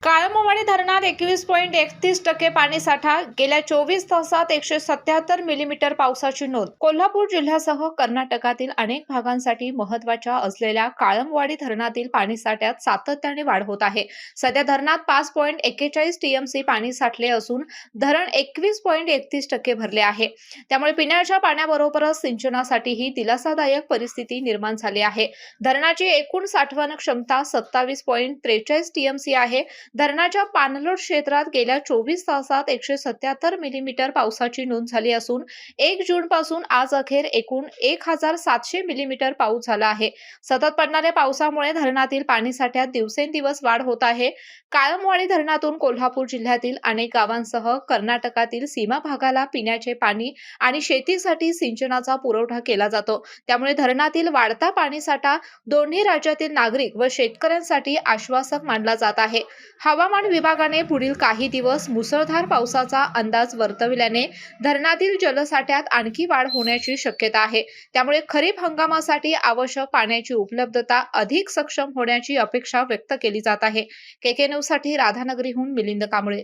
काळमवाडी धरणात 21.31% पाणीसाठा, गेल्या 24 तासात 177 मिलीमीटर पावसाची नोंद. कोल्हापूर जिल्ह्यासह कर्नाटकातील अनेक भागांसाठी महत्त्वाच्या असलेल्या काळमवाडी धरणातील पाणीसाठ्यात सातत्याने वाढ होत आहे. सध्या धरणात 5.41 टीएमसी पाणी साठले असून धरण 21.31% भरले आहे. त्यामुळे पिण्याच्या पाण्याबरोबरच सिंचनासाठीही दिलासादायक परिस्थिती निर्माण झाली आहे. धरणाची एकूण साठवण क्षमता 27.43 टीएमसी आहे. धरणाच्या पाणलोट क्षेत्रात गेल्या 24 तासात 177 मिलीमीटर पावसाची नोंद झाली असून 1 जून पासून आज अखेर एकूण 1700 मिलीमीटर पाऊस झाला आहे. सतत पडणाऱ्या पावसामुळे धरणातील पाणीसाठ्यात दिवसेंदिवस वाढ होत आहे. काळमवाडी धरणातून कोल्हापूर जिल्ह्यातील अनेक गावांसह कर्नाटकातील सीमा भागाला पिण्याचे पाणी आणि शेतीसाठी सिंचनाचा पुरवठा केला जातो. त्यामुळे धरणातील वाढता पाणीसाठा दोन्ही राज्यातील नागरिक व शेतकऱ्यांसाठी आश्वासक मानला जात आहे. हवामान विभागाने पुढील काही दिवस मुसळधार पावसाचा अंदाज वर्तविल्याने धरणातील जलसाठ्यात आणखी वाढ होण्याची शक्यता आहे. त्यामुळे खरीप हंगामासाठी आवश्यक पाण्याची उपलब्धता अधिक सक्षम होण्याची अपेक्षा व्यक्त केली जात आहे. केके न्यूज साठी राधानगरीहून मिलिंद कांबळे.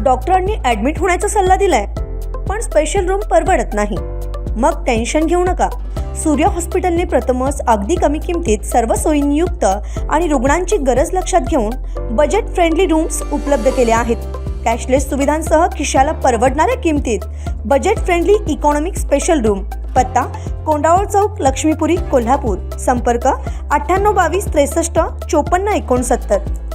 डॉक्टरांनी ऍडमिट होण्याचा सल्ला दिलाय, पण स्पेशल रूम परवडत नाही. मग टेन्शन घेऊ नका. सूर्य हॉस्पिटलने प्रथमच अगदी कमी किमतीत सर्व सोयींयुक्त आणि रुग्णांची गरज लक्षात घेऊन बजेट फ्रेंडली रूम्स उपलब्ध केले आहेत. कॅशलेस सुविधांसह खिशाला परवडणाऱ्या किमतीत budget friendly economic special room. पत्ता कोंडावळ चौक, लक्ष्मीपुरी, कोल्हापूर. संपर्क 9822 63 54 69.